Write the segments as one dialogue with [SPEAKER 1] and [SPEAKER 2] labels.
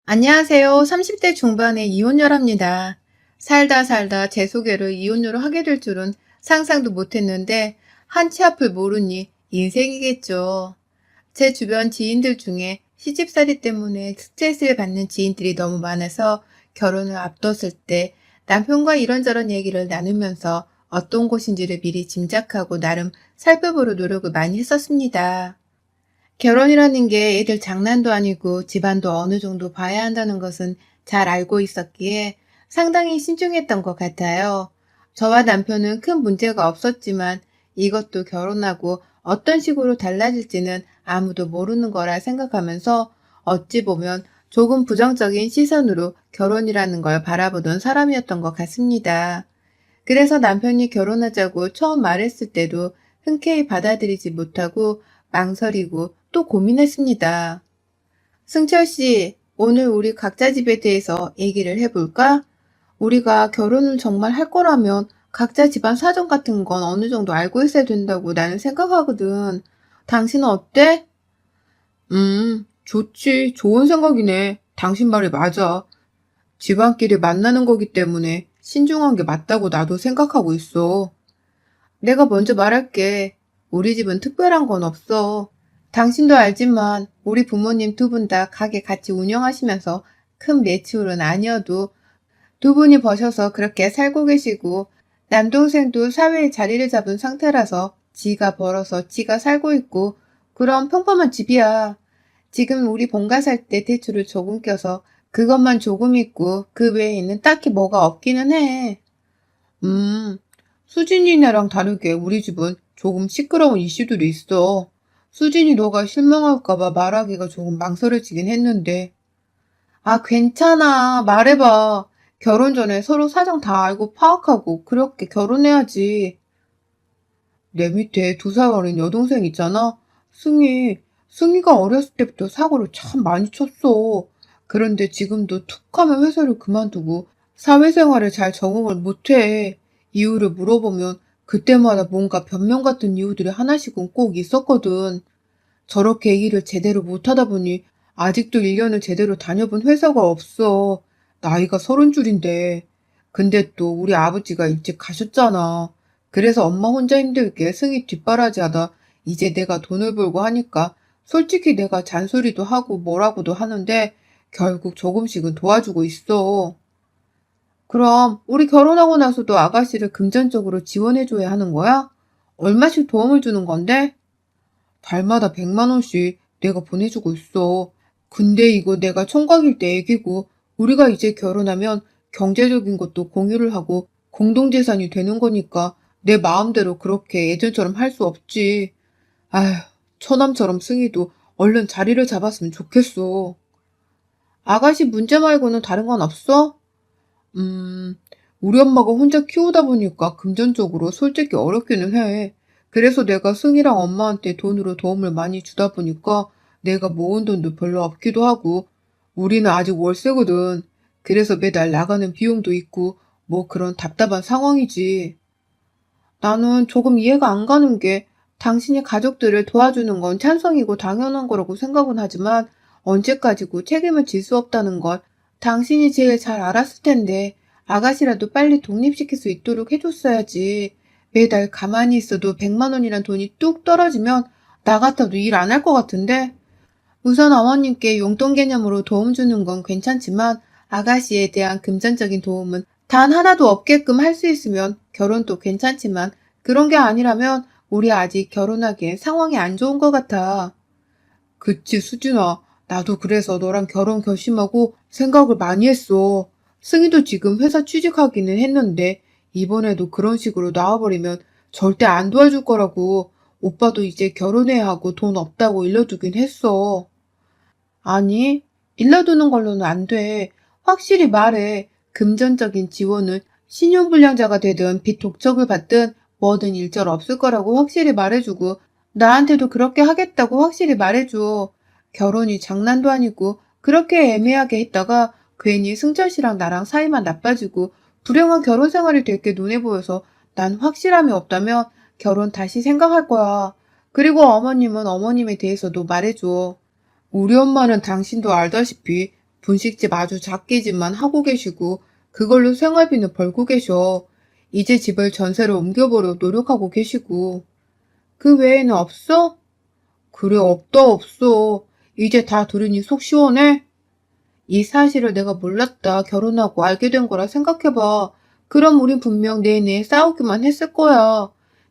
[SPEAKER 1] 안녕하세요. 30대 중반의 이혼녀랍니다. 살다 살다 제 소개를 이혼녀로 하게 될 줄은 상상도 못했는데 한치 앞을 모르니 인생이겠죠. 제 주변 지인들 중에 시집살이 때문에 스트레스를 받는 지인들이 너무 많아서 결혼을 앞뒀을 때 남편과 이런저런 얘기를 나누면서 어떤 곳인지를 미리 짐작하고 나름 살펴보려 노력을 많이 했었습니다. 결혼이라는 게 애들 장난도 아니고 집안도 어느 정도 봐야 한다는 것은 잘 알고 있었기에 상당히 신중했던 것 같아요. 저와 남편은 큰 문제가 없었지만 이것도 결혼하고 어떤 식으로 달라질지는 아무도 모르는 거라 생각하면서 어찌 보면 조금 부정적인 시선으로 결혼이라는 걸 바라보던 사람이었던 것 같습니다. 그래서 남편이 결혼하자고 처음 말했을 때도 흔쾌히 받아들이지 못하고 망설이고 또 고민했습니다. 승철 씨, 오늘 우리 각자 집에 대해서 얘기를 해볼까? 우리가 결혼을 정말 할 거라면 각자 집안 사정 같은 건 어느 정도 알고 있어야 된다고 나는 생각하거든. 당신은 어때? 좋지. 좋은 생각이네. 당신 말이 맞아. 집안끼리 만나는 거기 때문에 신중한 게 맞다고 나도 생각하고 있어. 내가 먼저 말할게. 우리 집은 특별한 건 없어. 당신도 알지만 우리 부모님 두 분 다 가게 같이 운영하시면서 큰 매출은 아니어도 두 분이 버셔서 그렇게 살고 계시고 남동생도 사회에 자리를 잡은 상태라서 지가 벌어서 지가 살고 있고 그런 평범한 집이야. 지금 우리 본가 살 때 대출을 조금 껴서 그것만 조금 있고 그 외에는 딱히 뭐가 없기는 해. 음, 수진이네랑 다르게 우리 집은 조금 시끄러운 이슈들이 있어. 수진이 너가 실망할까봐 말하기가 조금 망설여지긴 했는데. 아, 괜찮아. 말해봐. 결혼 전에 서로 사정 다 알고 파악하고 그렇게 결혼해야지. 내 밑에 2살 어린 여동생 있잖아. 승희. 승희가 어렸을 때부터 사고를 참 많이 쳤어. 그런데 지금도 툭 하면 회사를 그만두고 사회생활에 잘 적응을 못해. 이유를 물어보면 그때마다 뭔가 변명 같은 이유들이 하나씩은 꼭 있었거든. 저렇게 일을 제대로 못하다 보니 아직도 1년을 제대로 다녀본 회사가 없어. 나이가 30 줄인데. 근데 또 우리 아버지가 일찍 가셨잖아. 그래서 엄마 혼자 힘들게 승희 뒷바라지하다 이제 내가 돈을 벌고 하니까 솔직히 내가 잔소리도 하고 뭐라고도 하는데 결국 조금씩은 도와주고 있어. 그럼 우리 결혼하고 나서도 아가씨를 금전적으로 지원해줘야 하는 거야? 얼마씩 도움을 주는 건데? 달마다 100만 원씩 내가 보내주고 있어. 근데 이거 내가 총각일 때 얘기고 우리가 이제 결혼하면 경제적인 것도 공유를 하고 공동재산이 되는 거니까 내 마음대로 그렇게 예전처럼 할 수 없지. 아휴, 처남처럼 승희도 얼른 자리를 잡았으면 좋겠어. 아가씨 문제 말고는 다른 건 없어? 음, 우리 엄마가 혼자 키우다 보니까 금전적으로 솔직히 어렵기는 해. 그래서 내가 승희랑 엄마한테 돈으로 도움을 많이 주다 보니까 내가 모은 돈도 별로 없기도 하고, 우리는 아직 월세거든. 그래서 매달 나가는 비용도 있고, 뭐 그런 답답한 상황이지. 나는 조금 이해가 안 가는 게 당신이 가족들을 도와주는 건 찬성이고 당연한 거라고 생각은 하지만 언제까지고 책임을 질 수 없다는 걸 당신이 제일 잘 알았을 텐데 아가씨라도 빨리 독립시킬 수 있도록 해줬어야지. 매달 가만히 있어도 100만 원이란 돈이 뚝 떨어지면 나 같아도 일 안 할 것 같은데? 우선 어머님께 용돈 개념으로 도움 주는 건 괜찮지만 아가씨에 대한 금전적인 도움은 단 하나도 없게끔 할 수 있으면 결혼도 괜찮지만 그런 게 아니라면 우리 아직 결혼하기엔 상황이 안 좋은 것 같아. 그치, 수진아. 나도 그래서 너랑 결혼 결심하고 생각을 많이 했어. 승희도 지금 회사 취직하기는 했는데 이번에도 그런 식으로 나와버리면 절대 안 도와줄 거라고. 오빠도 이제 결혼해야 하고 돈 없다고 일러두긴 했어. 아니, 일러두는 걸로는 안 돼. 확실히 말해. 금전적인 지원은 신용불량자가 되든 빚 독촉을 받든 뭐든 일절 없을 거라고 확실히 말해주고 나한테도 그렇게 하겠다고 확실히 말해줘. 결혼이 장난도 아니고 그렇게 애매하게 했다가 괜히 승철 씨랑 나랑 사이만 나빠지고 불행한 결혼 생활이 될 게 눈에 보여서 난 확실함이 없다면 결혼 다시 생각할 거야. 그리고 어머님은 어머님에 대해서도 말해줘. 우리 엄마는 당신도 알다시피 분식집 아주 작게지만 하고 계시고 그걸로 생활비는 벌고 계셔. 이제 집을 전세로 옮겨보려 노력하고 계시고. 그 외에는 없어? 그래, 없다 없어. 이제 다 들으니 속 시원해? 이 사실을 내가 몰랐다 결혼하고 알게 된 거라 생각해봐. 그럼 우린 분명 내내 싸우기만 했을 거야.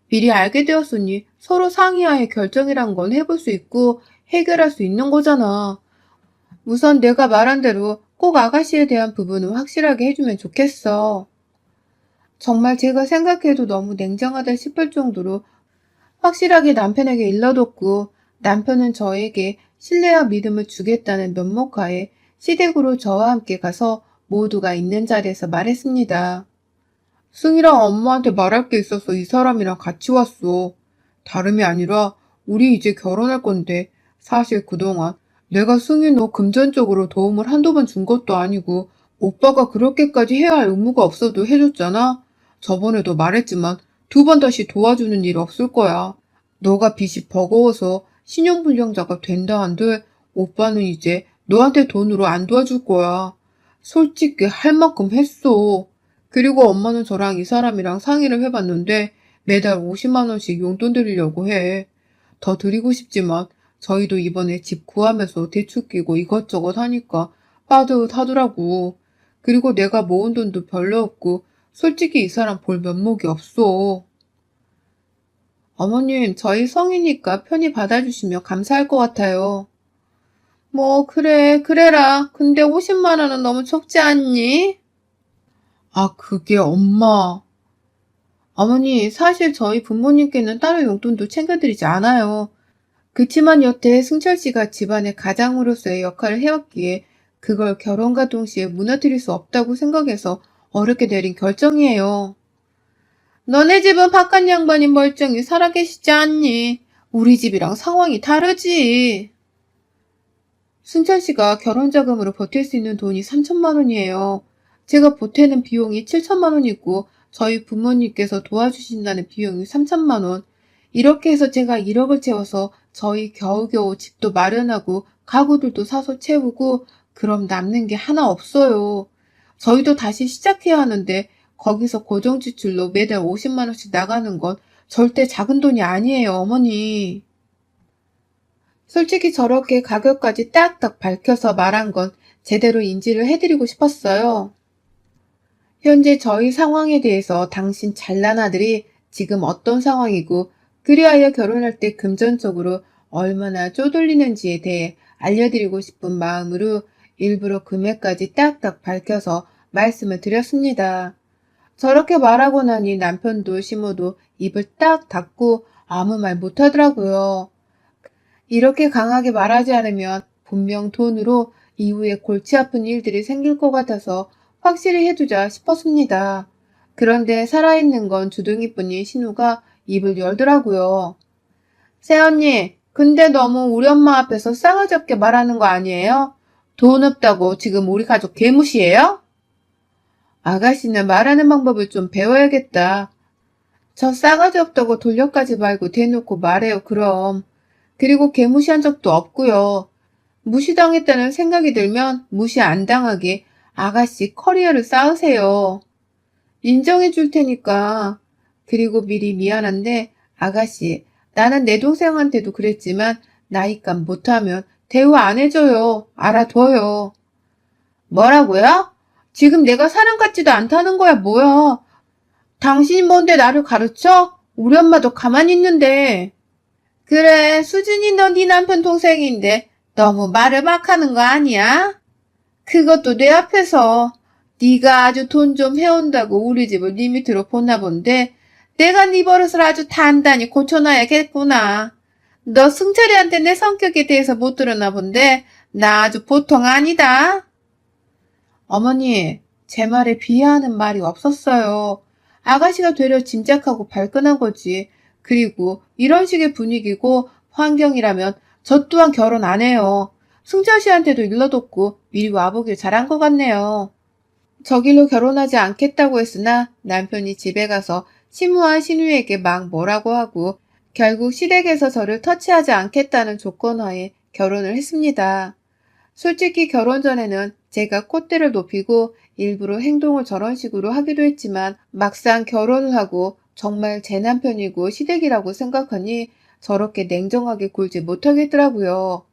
[SPEAKER 1] 미리 알게 되었으니 서로 상의하에 결정이란 건 해볼 수 있고 해결할 수 있는 거잖아. 우선 내가 말한 대로 꼭 아가씨에 대한 부분은 확실하게 해주면 좋겠어. 정말 제가 생각해도 너무 냉정하다 싶을 정도로 확실하게 남편에게 일러뒀고 남편은 저에게 신뢰와 믿음을 주겠다는 면목하에 시댁으로 저와 함께 가서 모두가 있는 자리에서 말했습니다. 승희랑 엄마한테 말할 게 있어서 이 사람이랑 같이 왔어. 다름이 아니라 우리 이제 결혼할 건데 사실 그동안 내가 승희 너 금전적으로 도움을 한두 번 준 것도 아니고 오빠가 그렇게까지 해야 할 의무가 없어도 해줬잖아. 저번에도 말했지만 두 번 다시 도와주는 일 없을 거야. 너가 빚이 버거워서 신용불량자가 된다 한들 오빠는 이제 너한테 돈으로 안 도와줄 거야. 솔직히 할 만큼 했어. 그리고 엄마는 저랑 이 사람이랑 상의를 해봤는데 매달 50만 원씩 용돈 드리려고 해. 더 드리고 싶지만 저희도 이번에 집 구하면서 대출 끼고 이것저것 하니까 빠듯하더라고. 그리고 내가 모은 돈도 별로 없고 솔직히 이 사람 볼 면목이 없어. 어머님, 저희 성이니까 편히 받아주시면 감사할 것 같아요. 뭐, 그래, 그래라. 근데 50만 원은 너무 적지 않니? 아, 그게 엄마. 어머니, 사실 저희 부모님께는 따로 용돈도 챙겨드리지 않아요. 그치만 여태 승철 씨가 집안의 가장으로서의 역할을 해왔기에 그걸 결혼과 동시에 무너뜨릴 수 없다고 생각해서 어렵게 내린 결정이에요. 너네 집은 바깥 양반이 멀쩡히 살아계시지 않니? 우리 집이랑 상황이 다르지. 승철 씨가 결혼 자금으로 버틸 수 있는 돈이 3천만 원이에요. 제가 보태는 비용이 7천만 원이고 저희 부모님께서 도와주신다는 비용이 3천만 원. 이렇게 해서 제가 1억을 채워서 저희 겨우겨우 집도 마련하고 가구들도 사서 채우고 그럼 남는 게 하나 없어요. 저희도 다시 시작해야 하는데 거기서 고정 지출로 매달 50만 원씩 나가는 건 절대 작은 돈이 아니에요, 어머니. 솔직히 저렇게 가격까지 딱딱 밝혀서 말한 건 제대로 인지를 해드리고 싶었어요. 현재 저희 상황에 대해서 당신 잘난 아들이 지금 어떤 상황이고 그리하여 결혼할 때 금전적으로 얼마나 쪼들리는지에 대해 알려드리고 싶은 마음으로 일부러 금액까지 딱딱 밝혀서 말씀을 드렸습니다. 저렇게 말하고 나니 남편도 시모도 입을 딱 닫고 아무 말 못하더라고요. 이렇게 강하게 말하지 않으면 분명 돈으로 이후에 골치 아픈 일들이 생길 것 같아서 확실히 해두자 싶었습니다. 그런데 살아있는 건 주둥이뿐인 신우가 입을 열더라고요. 새언니, 근데 너무 우리 엄마 앞에서 싸가지 없게 말하는 거 아니에요? 돈 없다고 지금 우리 가족 개무시해요? 아가씨는 말하는 방법을 좀 배워야겠다. 저 싸가지 없다고 돌려까지 말고 대놓고 말해요, 그럼. 그리고 개무시한 적도 없고요. 무시당했다는 생각이 들면 무시 안 당하게 아가씨 커리어를 쌓으세요. 인정해 줄 테니까. 그리고 미리 미안한데 아가씨, 나는 내 동생한테도 그랬지만 나이값 못하면 대우 안 해줘요. 알아둬요. 뭐라고요? 지금 내가 사람 같지도 않다는 거야, 뭐야. 당신이 뭔데 나를 가르쳐? 우리 엄마도 가만히 있는데. 그래, 수진이 너 네 남편 동생인데 너무 말을 막 하는 거 아니야? 그것도 내 앞에서 네가 아주 돈 좀 해온다고 우리 집을 네 밑으로 보나 본데 내가 네 버릇을 아주 단단히 고쳐놔야겠구나. 너 승철이한테 내 성격에 대해서 못 들었나 본데 나 아주 보통 아니다. 어머니, 제 말에 비하하는 말이 없었어요. 아가씨가 되려 짐작하고 발끈한 거지. 그리고 이런 식의 분위기고 환경이라면 저 또한 결혼 안 해요. 승철 씨한테도 일러뒀고 미리 와보길 잘한 것 같네요. 저 길로 결혼하지 않겠다고 했으나 남편이 집에 가서 심우한 신우에게 막 뭐라고 하고 결국 시댁에서 저를 터치하지 않겠다는 조건하에 결혼을 했습니다. 솔직히 결혼 전에는 제가 콧대를 높이고 일부러 행동을 저런 식으로 하기도 했지만 막상 결혼을 하고 정말 제 남편이고 시댁이라고 생각하니 저렇게 냉정하게 굴지 못하겠더라고요.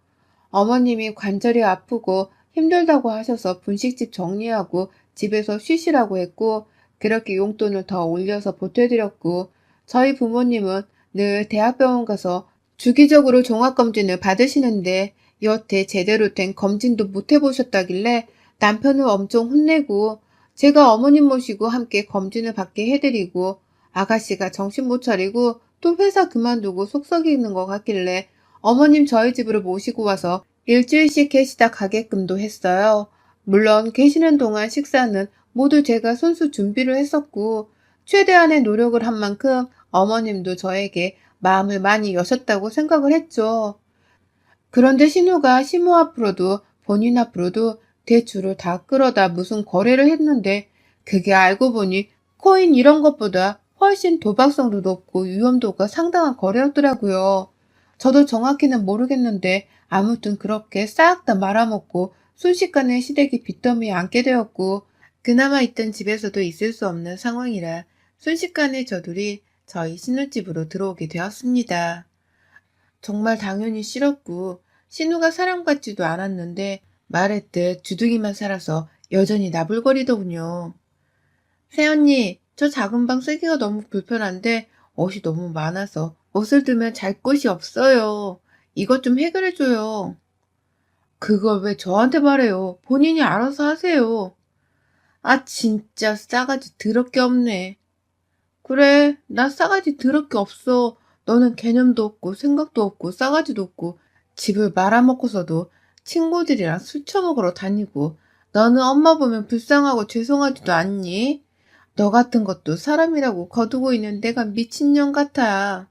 [SPEAKER 1] 어머님이 관절이 아프고 힘들다고 하셔서 분식집 정리하고 집에서 쉬시라고 했고, 그렇게 용돈을 더 올려서 보태드렸고, 저희 부모님은 늘 대학병원 가서 주기적으로 종합검진을 받으시는데 여태 제대로 된 검진도 못 해보셨다길래 남편을 엄청 혼내고, 제가 어머님 모시고 함께 검진을 받게 해드리고, 아가씨가 정신 못 차리고 또 회사 그만두고 속 썩이는 것 같길래 어머님 저희 집으로 모시고 와서 일주일씩 계시다 가게끔도 했어요. 물론 계시는 동안 식사는 모두 제가 손수 준비를 했었고, 최대한의 노력을 한 만큼 어머님도 저에게 마음을 많이 여셨다고 생각을 했죠. 그런데 신우가 시모 앞으로도 본인 앞으로도 대출을 다 끌어다 무슨 거래를 했는데, 그게 알고 보니 코인 이런 것보다 훨씬 도박성도 높고 위험도가 상당한 거래였더라고요. 저도 정확히는 모르겠는데 아무튼 그렇게 싹 다 말아먹고 순식간에 시댁이 빚더미에 앉게 되었고, 그나마 있던 집에서도 있을 수 없는 상황이라 순식간에 저들이 저희 신혼집으로 들어오게 되었습니다. 정말 당연히 싫었고 신우가 사람 같지도 않았는데 말했듯 주둥이만 살아서 여전히 나불거리더군요. 새언니, 저 작은 방 쓰기가 너무 불편한데 옷이 너무 많아서 옷을 두면 잘 곳이 없어요. 이것 좀 해결해줘요. 그걸 왜 저한테 말해요? 본인이 알아서 하세요. 아, 진짜 싸가지 더럽게 없네. 그래, 나 싸가지 더럽게 없어. 너는 개념도 없고 생각도 없고 싸가지도 없고 집을 말아먹고서도 친구들이랑 술 처먹으러 다니고, 너는 엄마 보면 불쌍하고 죄송하지도 않니? 너 같은 것도 사람이라고 거두고 있는 내가 미친년 같아.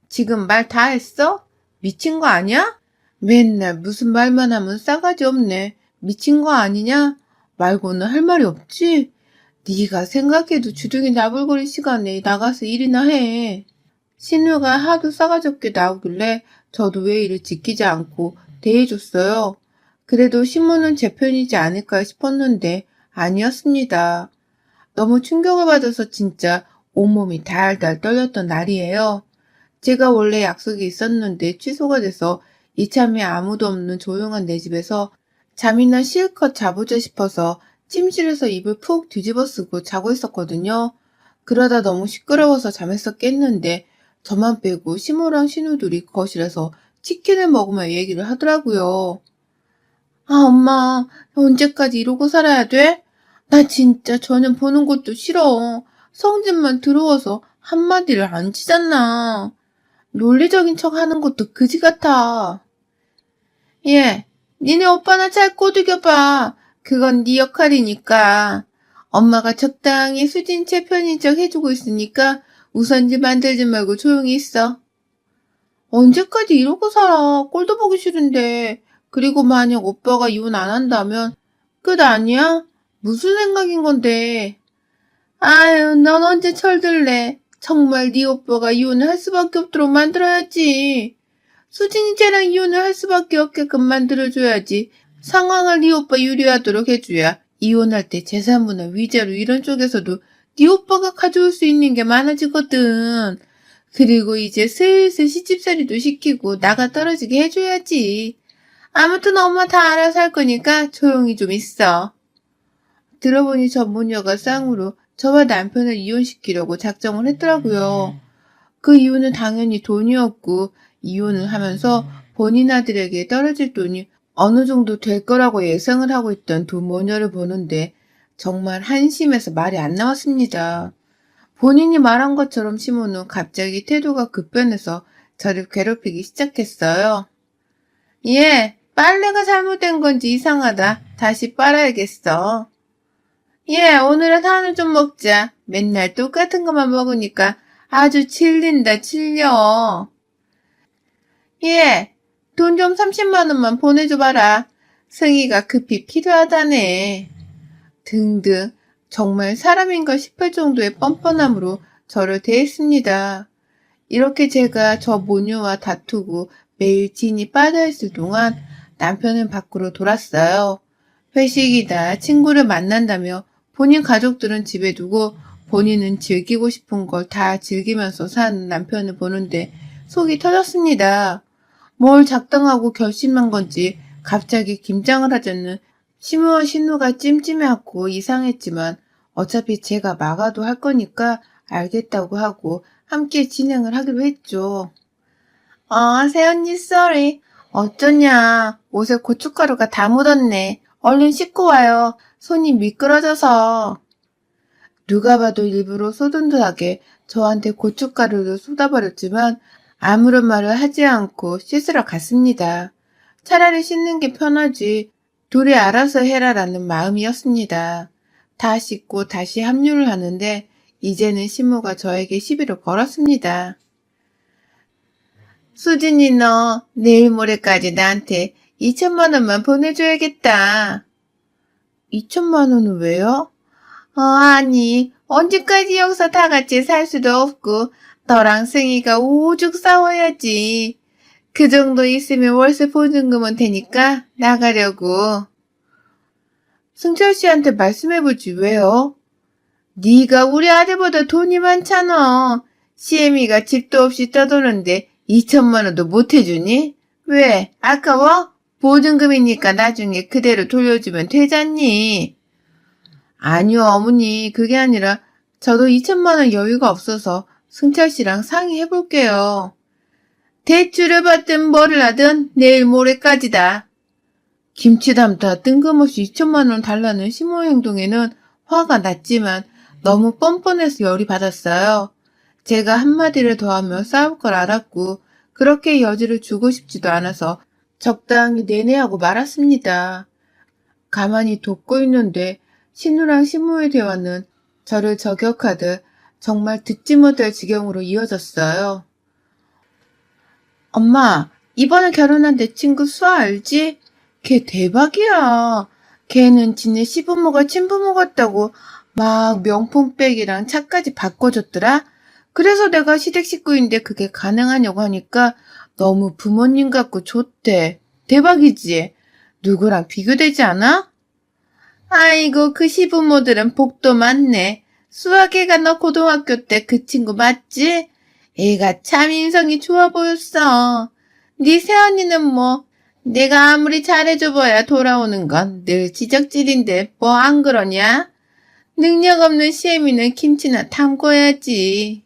[SPEAKER 1] 지금 말 다 했어? 미친 거 아니야? 맨날 무슨 말만 하면 싸가지 없네. 미친 거 아니냐? 말고는 할 말이 없지? 네가 생각해도 주둥이 나불거릴 시간에 나가서 일이나 해. 신우가 하도 싸가지 없게 나오길래 저도 예의를 지키지 않고 대해줬어요. 그래도 신문은 제 편이지 않을까 싶었는데 아니었습니다. 너무 충격을 받아서 진짜 온몸이 달달 떨렸던 날이에요. 제가 원래 약속이 있었는데 취소가 돼서 이참에 아무도 없는 조용한 내 집에서 잠이나 실컷 자보자 싶어서 침실에서 이불 푹 뒤집어 쓰고 자고 있었거든요. 그러다 너무 시끄러워서 잠에서 깼는데 저만 빼고 시모랑 신우들이 거실에서 치킨을 먹으며 얘기를 하더라고요. 아, 엄마, 언제까지 이러고 살아야 돼? 나 진짜 저녁 보는 것도 싫어. 성질만 들어와서 한마디를 안 치잖아. 논리적인 척 하는 것도 그지 같아. 예, 니네 오빠나 잘 꼬드겨봐. 그건 네 역할이니까. 엄마가 적당히 수진 제 편인 척 해주고 있으니까 우선지 만들지 말고 조용히 있어. 언제까지 이러고 살아? 꼴도 보기 싫은데. 그리고 만약 오빠가 이혼 안 한다면 끝 아니야? 무슨 생각인 건데? 아유, 넌 언제 철들래? 정말 네 오빠가 이혼을 할 수밖에 없도록 만들어야지. 수진이 쟤랑 이혼을 할 수밖에 없게끔 만들어줘야지. 상황을 네 오빠 유리하도록 해줘야 이혼할 때 재산부나 위자료 이런 쪽에서도 네 오빠가 가져올 수 있는 게 많아지거든. 그리고 이제 슬슬 시집살이도 시키고 나가 떨어지게 해줘야지. 아무튼 엄마 다 알아서 할 거니까 조용히 좀 있어. 들어보니 전무녀가 쌍으로 저와 남편을 이혼시키려고 작정을 했더라고요. 그 이유는 당연히 돈이었고, 이혼을 하면서 본인 아들에게 떨어질 돈이 어느 정도 될 거라고 예상을 하고 있던 두 모녀를 보는데 정말 한심해서 말이 안 나왔습니다. 본인이 말한 것처럼 시모는 갑자기 태도가 급변해서 저를 괴롭히기 시작했어요. 예, 빨래가 잘못된 건지 이상하다. 다시 빨아야겠어. 예, 오늘은 한우 좀 먹자. 맨날 똑같은 것만 먹으니까 아주 질린다, 질려. 예, 돈 좀 30만 원만 보내줘봐라. 승희가 급히 필요하다네. 등등 정말 사람인가 싶을 정도의 뻔뻔함으로 저를 대했습니다. 이렇게 제가 저 모녀와 다투고 매일 진이 빠져있을 동안 남편은 밖으로 돌았어요. 회식이다, 친구를 만난다며 본인 가족들은 집에 두고 본인은 즐기고 싶은 걸 다 즐기면서 사는 남편을 보는데 속이 터졌습니다. 뭘 작당하고 결심한 건지 갑자기 김장을 하자는 시무와 신우가 찜찜해하고 이상했지만 어차피 제가 막아도 할 거니까 알겠다고 하고 함께 진행을 하기로 했죠. 새언니 쏘리. 어쩌냐. 옷에 고춧가루가 다 묻었네. 얼른 씻고 와요. 손이 미끄러져서. 누가 봐도 일부러 소든든하게 저한테 고춧가루를 쏟아버렸지만 아무런 말을 하지 않고 씻으러 갔습니다. 차라리 씻는 게 편하지. 둘이 알아서 해라라는 마음이었습니다. 다 씻고 다시 합류를 하는데 이제는 시모가 저에게 시비를 걸었습니다. 수진이 너 내일 모레까지 나한테 2천만 원만 보내줘야겠다. 2천만 원은 왜요? 아니 언제까지 여기서 다 같이 살 수도 없고 너랑 승희가 오죽 싸워야지. 그 정도 있으면 월세 보증금은 되니까 나가려고. 승철 씨한테 말씀해보지 왜요? 네가 우리 아들보다 돈이 많잖아. 시애미가 집도 없이 떠도는데 2천만 원도 못 해주니? 왜? 아까워? 보증금이니까 나중에 그대로 돌려주면 되잖니. 아니요, 어머니. 그게 아니라 저도 2천만 원 여유가 없어서 승철 씨랑 상의해볼게요. 대출을 받든 뭐를 하든 내일 모레까지다. 김치 담다 뜬금없이 2천만 원 달라는 시모 행동에는 화가 났지만 너무 뻔뻔해서 열이 받았어요. 제가 한마디를 더하며 싸울 걸 알았고 그렇게 여지를 주고 싶지도 않아서 적당히 내내하고 말았습니다. 가만히 돕고 있는데 신우랑 시모의 대화는 저를 저격하듯 정말 듣지 못할 지경으로 이어졌어요. 엄마, 이번에 결혼한 내 친구 수아 알지? 걔 대박이야. 걔는 지네 시부모가 친부모 같다고 막 명품백이랑 차까지 바꿔줬더라. 그래서 내가 시댁 식구인데 그게 가능하냐고 하니까 너무 부모님 같고 좋대. 대박이지? 누구랑 비교되지 않아? 아이고 그 시부모들은 복도 많네. 수아걔가 너 고등학교 때 그 친구 맞지? 애가 참 인성이 좋아 보였어. 네 새언니는 뭐 내가 아무리 잘해줘봐야 돌아오는 건 늘 지적질인데 뭐 안 그러냐? 능력 없는 시애미는 김치나 담궈야지.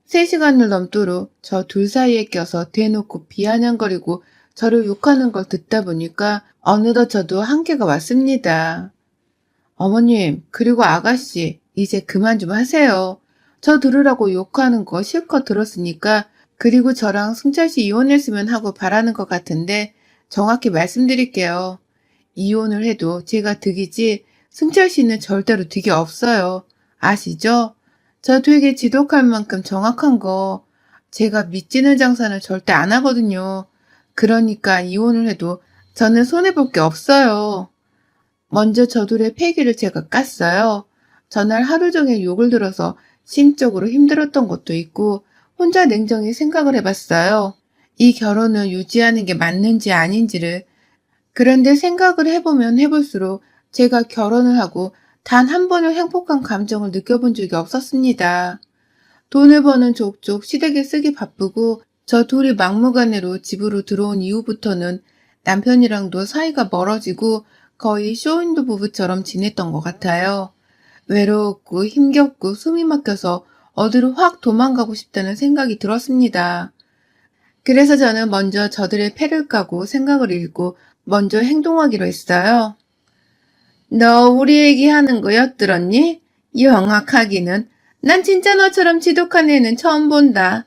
[SPEAKER 1] 3시간을 넘도록 저 둘 사이에 껴서 대놓고 비아냥거리고 저를 욕하는 걸 듣다 보니까 어느덧 저도 한계가 왔습니다. 어머님, 그리고 아가씨, 이제 그만 좀 하세요. 저 들으라고 욕하는 거 실컷 들었으니까 그리고 저랑 승철 씨 이혼했으면 하고 바라는 것 같은데 정확히 말씀드릴게요. 이혼을 해도 제가 득이지 승철 씨는 절대로 득이 없어요. 아시죠? 저 되게 지독할 만큼 정확한 거 제가 믿지는 장사는 절대 안 하거든요. 그러니까 이혼을 해도 저는 손해볼 게 없어요. 먼저 저둘의 패기를 제가 깠어요. 전날 하루 종일 욕을 들어서 심적으로 힘들었던 것도 있고 혼자 냉정히 생각을 해봤어요. 이 결혼을 유지하는 게 맞는지 아닌지를. 그런데 생각을 해보면 해볼수록 제가 결혼을 하고 단 한 번의 행복한 감정을 느껴본 적이 없었습니다. 돈을 버는 족족 시댁에 쓰기 바쁘고 저 둘이 막무가내로 집으로 들어온 이후부터는 남편이랑도 사이가 멀어지고 거의 쇼윈도 부부처럼 지냈던 것 같아요. 외로웠고 힘겹고 숨이 막혀서 어디로 확 도망가고 싶다는 생각이 들었습니다. 그래서 저는 먼저 저들의 패를 까고 생각을 읽고 먼저 행동하기로 했어요. 너 우리 얘기하는 거 엿들었니? 영악하기는. 난 진짜 너처럼 지독한 애는 처음 본다.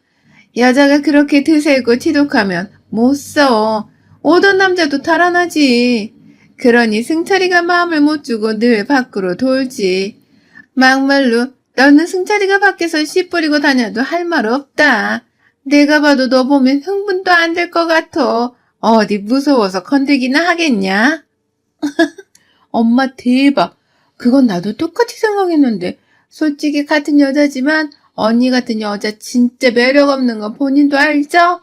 [SPEAKER 1] 여자가 그렇게 드세고 지독하면 못 써. 오던 남자도 달아나지. 그러니 승철이가 마음을 못 주고 늘 밖으로 돌지. 막말로 너는 승철이가 밖에서 씨 뿌리고 다녀도 할 말 없다. 내가 봐도 너 보면 흥분도 안 될 것 같아. 어디 무서워서 건들기나 하겠냐? 엄마 대박. 그건 나도 똑같이 생각했는데 솔직히 같은 여자지만 언니 같은 여자 진짜 매력 없는 건 본인도 알죠?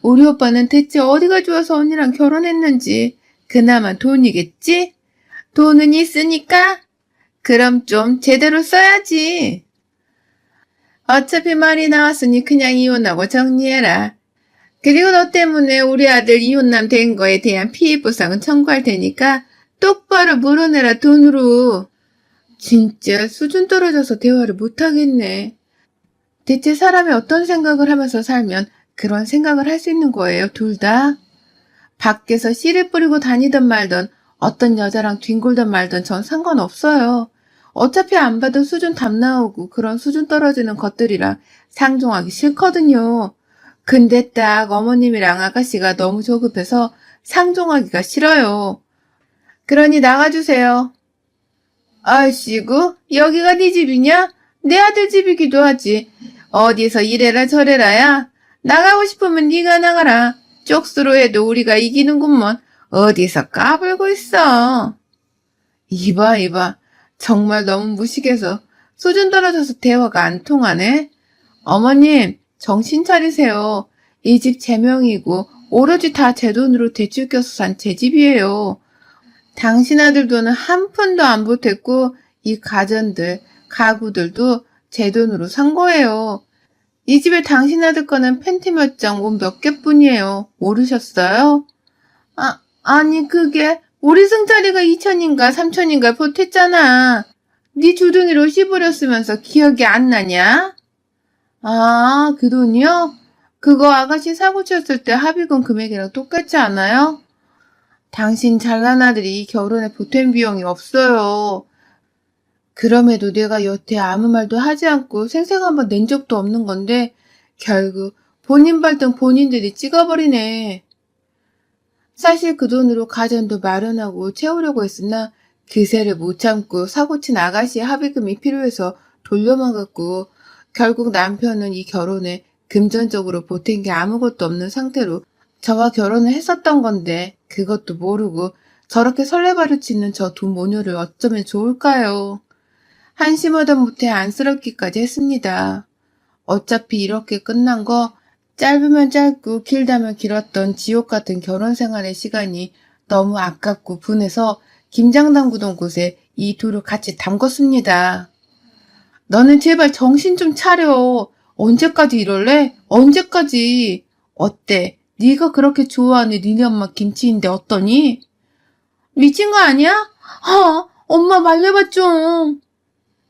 [SPEAKER 1] 우리 오빠는 대체 어디가 좋아서 언니랑 결혼했는지. 그나마 돈이겠지? 돈은 있으니까? 그럼 좀 제대로 써야지. 어차피 말이 나왔으니 그냥 이혼하고 정리해라. 그리고 너 때문에 우리 아들 이혼남 된 거에 대한 피해 보상은 청구할 테니까 똑바로 물어내라 돈으로. 진짜 수준 떨어져서 대화를 못하겠네. 대체 사람이 어떤 생각을 하면서 살면 그런 생각을 할 수 있는 거예요, 둘 다? 밖에서 씨를 뿌리고 다니든 말든 어떤 여자랑 뒹굴든 말든 전 상관없어요. 어차피 안 봐도 수준 답 나오고 그런 수준 떨어지는 것들이랑 상종하기 싫거든요. 근데 딱 어머님이랑 아가씨가 너무 조급해서 상종하기가 싫어요. 그러니 나가주세요. 아이씨구, 여기가 네 집이냐? 내 아들 집이기도 하지. 어디서 이래라 저래라야. 나가고 싶으면 네가 나가라. 쪽수로 해도 우리가 이기는구먼. 어디서 까불고 있어. 이봐. 정말 너무 무식해서 수준 떨어져서 대화가 안 통하네. 어머님, 정신 차리세요. 이 집 제 명이고 오로지 다 제 돈으로 대출 껴서 산 제 집이에요. 당신 아들 돈은 한 푼도 안 보탰고 이 가전들, 가구들도 제 돈으로 산 거예요. 이 집에 당신 아들 거는 팬티 몇 장, 옷 몇 개뿐이에요. 모르셨어요? 아니 그게 우리 승자리가 2천인가 3천인가 보탰잖아. 네 주둥이로 씹으렸으면서 기억이 안 나냐? 아, 그 돈이요? 그거 아가씨 사고 쳤을 때 합의금 금액이랑 똑같지 않아요? 당신 잘난 아들이 결혼에 보탬 비용이 없어요. 그럼에도 내가 여태 아무 말도 하지 않고 생색 한번 낸 적도 없는 건데 결국 본인 발등 본인들이 찍어버리네. 사실 그 돈으로 가전도 마련하고 채우려고 했으나 그새를 못 참고 사고친 아가씨의 합의금이 필요해서 돌려막았고 결국 남편은 이 결혼에 금전적으로 보탠 게 아무것도 없는 상태로 저와 결혼을 했었던 건데 그것도 모르고 저렇게 설레발을 치는 저 두 모녀를 어쩌면 좋을까요? 한심하다 못해 안쓰럽기까지 했습니다. 어차피 이렇게 끝난 거 짧으면 짧고 길다면 길었던 지옥 같은 결혼 생활의 시간이 너무 아깝고 분해서 김장 담그던 곳에 이 둘을 같이 담궜습니다. 너는 제발 정신 좀 차려. 언제까지 이럴래? 언제까지? 어때? 네가 그렇게 좋아하는 니네 엄마 김치인데 어떠니? 미친 거 아니야? 엄마 말려봐 좀.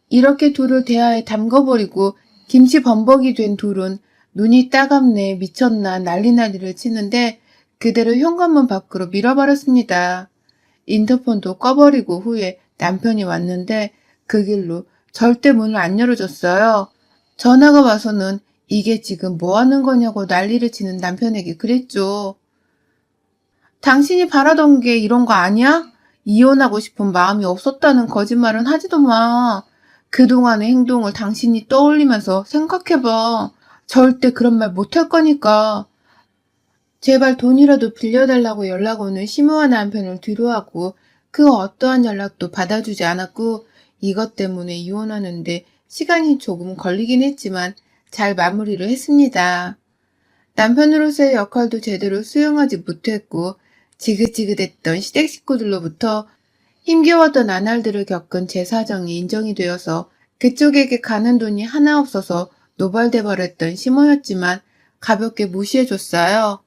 [SPEAKER 1] 이렇게 둘을 대하에 담궈버리고 김치 범벅이 된 둘은 눈이 따갑네 미쳤나 난리난리를 치는데 그대로 현관문 밖으로 밀어버렸습니다. 인터폰도 꺼버리고 후에 남편이 왔는데 그 길로 절대 문을 안 열어줬어요. 전화가 와서는 이게 지금 뭐 하는 거냐고 난리를 치는 남편에게 그랬죠. 당신이 바라던 게 이런 거 아니야? 이혼하고 싶은 마음이 없었다는 거짓말은 하지도 마. 그동안의 행동을 당신이 떠올리면서 생각해봐. 절대 그런 말 못할 거니까. 제발 돈이라도 빌려달라고 연락 오는 심오한 남편을 뒤로하고 그 어떠한 연락도 받아주지 않았고 이것 때문에 이혼하는데 시간이 조금 걸리긴 했지만 잘 마무리를 했습니다. 남편으로서의 역할도 제대로 수행하지 못했고 지긋지긋했던 시댁 식구들로부터 힘겨웠던 나날들을 겪은 제 사정이 인정이 되어서 그쪽에게 가는 돈이 하나 없어서 노발대 버렸던 심호였지만 가볍게 무시해줬어요.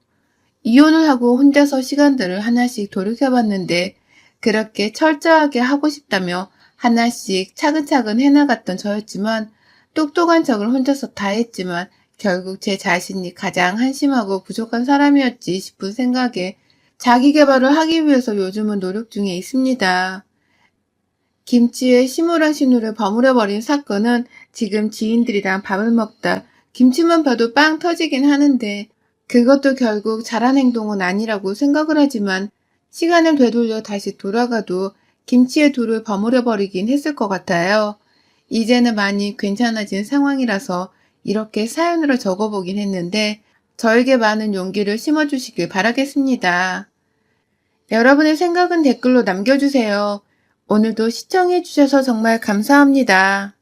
[SPEAKER 1] 이혼을 하고 혼자서 시간들을 하나씩 돌이켜봤는데 그렇게 철저하게 하고 싶다며 하나씩 차근차근 해나갔던 저였지만 똑똑한 척을 혼자서 다 했지만 결국 제 자신이 가장 한심하고 부족한 사람이었지 싶은 생각에 자기 개발을 하기 위해서 요즘은 노력 중에 있습니다. 김치에 시무랑 신우를 버무려버린 사건은 지금 지인들이랑 밥을 먹다 김치만 봐도 빵 터지긴 하는데 그것도 결국 잘한 행동은 아니라고 생각을 하지만 시간을 되돌려 다시 돌아가도 김치에 돌을 버무려버리긴 했을 것 같아요. 이제는 많이 괜찮아진 상황이라서 이렇게 사연으로 적어보긴 했는데 저에게 많은 용기를 심어주시길 바라겠습니다. 여러분의 생각은 댓글로 남겨주세요. 오늘도 시청해주셔서 정말 감사합니다.